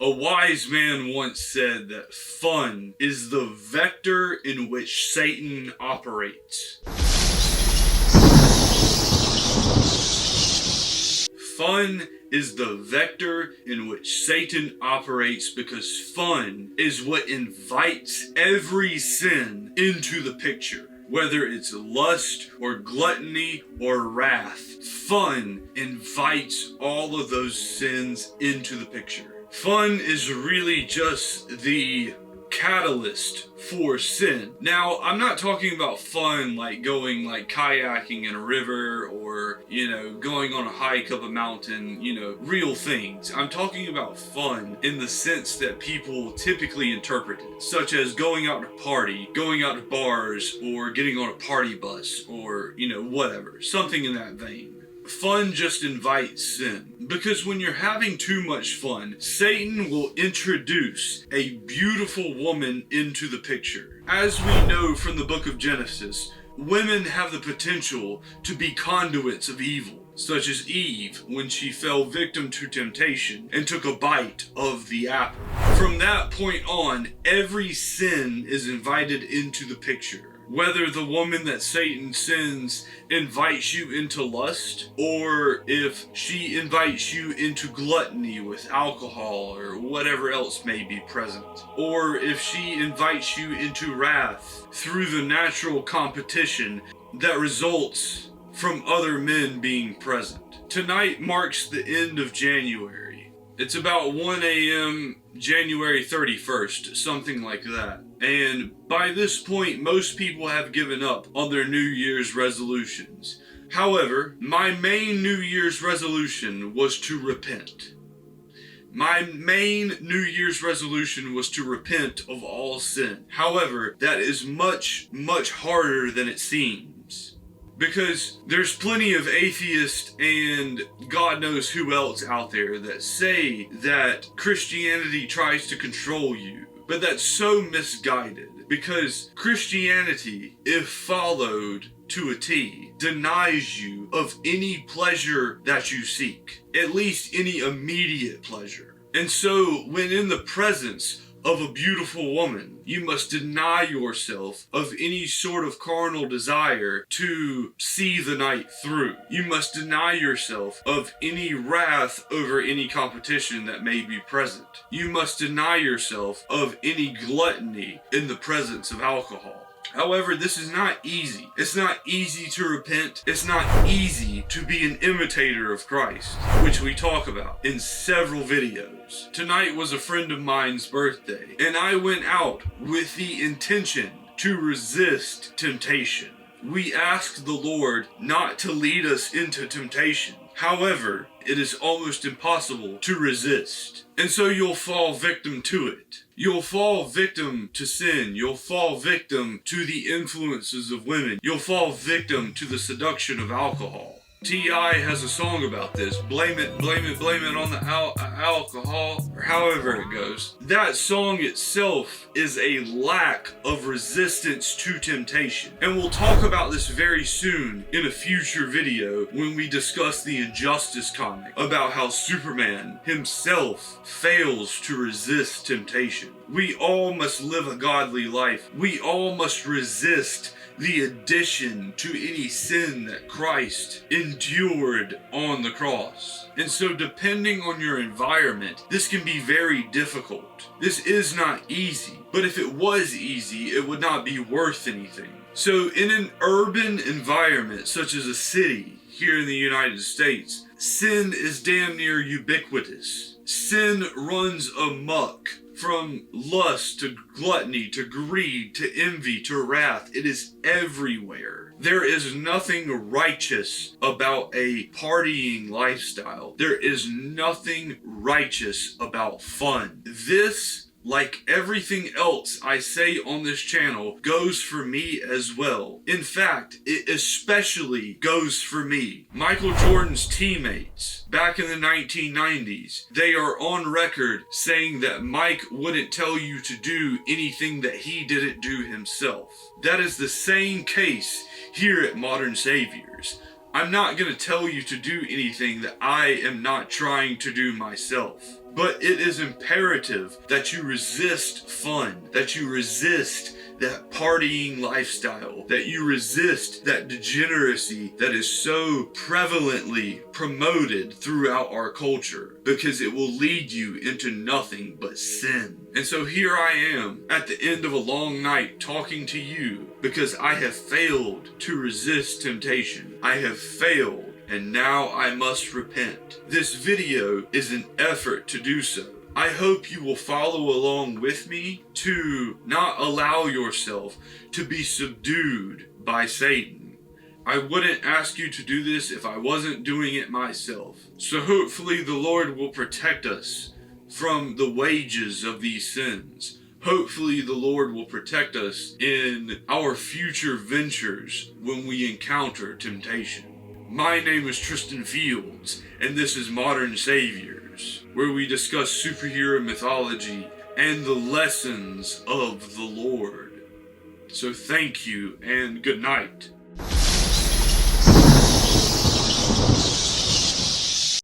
A wise man once said that fun is the vector in which Satan operates. Fun is the vector in which Satan operates because fun is what invites every sin into the picture. Whether it's lust or gluttony or wrath, fun invites all of those sins into the picture. Fun is really just the catalyst for sin. Now, I'm not talking about fun like going like kayaking in a river or, going on a hike up a mountain, real things. I'm talking about fun in the sense that people typically interpret it, such as going out to party, going out to bars, or getting on a party bus, or, whatever, something in that vein. Fun just invites sin. Because when you're having too much fun, Satan will introduce a beautiful woman into the picture. As we know from the book of Genesis, women have the potential to be conduits of evil, such as Eve when she fell victim to temptation and took a bite of the apple. From that point on, every sin is invited into the picture. Whether the woman that Satan sends invites you into lust, or if she invites you into gluttony with alcohol or whatever else may be present, or if she invites you into wrath through the natural competition that results from other men being present. Tonight marks the end of January. It's about 1 a.m. January 31st, something like that. And by this point, most people have given up on their New Year's resolutions. However, my main New Year's resolution was to repent. My main New Year's resolution was to repent of all sin. However, that is much, much harder than it seems. Because there's plenty of atheists and God knows who else out there that say that Christianity tries to control you. But that's so misguided, because Christianity, if followed to a T, denies you of any pleasure that you seek, at least any immediate pleasure. And so, when in the presence of a beautiful woman, you must deny yourself of any sort of carnal desire to see the night through. You must deny yourself of any wrath over any competition that may be present. You must deny yourself of any gluttony in the presence of alcohol. However, this is not easy. It's not easy to repent. It's not easy to be an imitator of Christ, which we talk about in several videos. Tonight was a friend of mine's birthday, and I went out with the intention to resist temptation. We asked the Lord not to lead us into temptation. However, it is almost impossible to resist. And so you'll fall victim to it. You'll fall victim to sin. You'll fall victim to the influences of women. You'll fall victim to the seduction of alcohol. T.I. has a song about this. Blame it on the alcohol, or however it goes. That song itself is a lack of resistance to temptation. And we'll talk about this very soon in a future video when we discuss the Injustice comic, about how Superman himself fails to resist temptation. We all must live a godly life. We all must resist the addition to any sin that Christ endured on the cross. And so depending on your environment, this can be very difficult. This is not easy, but if it was easy, it would not be worth anything. So in an urban environment, such as a city here in the United States, sin is damn near ubiquitous. Sin runs amok. From lust to gluttony to greed to envy to wrath, it is everywhere. There is nothing righteous about a partying lifestyle. There is nothing righteous about fun. This, like everything else I say on this channel, goes for me as well. In fact, it especially goes for me. Michael Jordan's teammates back in the 1990s, they are on record saying that Mike wouldn't tell you to do anything that he didn't do himself. That is the same case here at Modern Saviors. I'm not going to tell you to do anything that I am not trying to do myself. But it is imperative that you resist fun, that you resist that partying lifestyle, that you resist that degeneracy that is so prevalently promoted throughout our culture, because it will lead you into nothing but sin. And so here I am at the end of a long night talking to you because I have failed to resist temptation. I have failed. And now I must repent. This video is an effort to do so. I hope you will follow along with me to not allow yourself to be subdued by Satan. I wouldn't ask you to do this if I wasn't doing it myself. So hopefully the Lord will protect us from the wages of these sins. Hopefully the Lord will protect us in our future ventures when we encounter temptation. My name is Tristan Fields, and this is Modern Saviors, where we discuss superhero mythology and the lessons of the Lord. So thank you, and good night.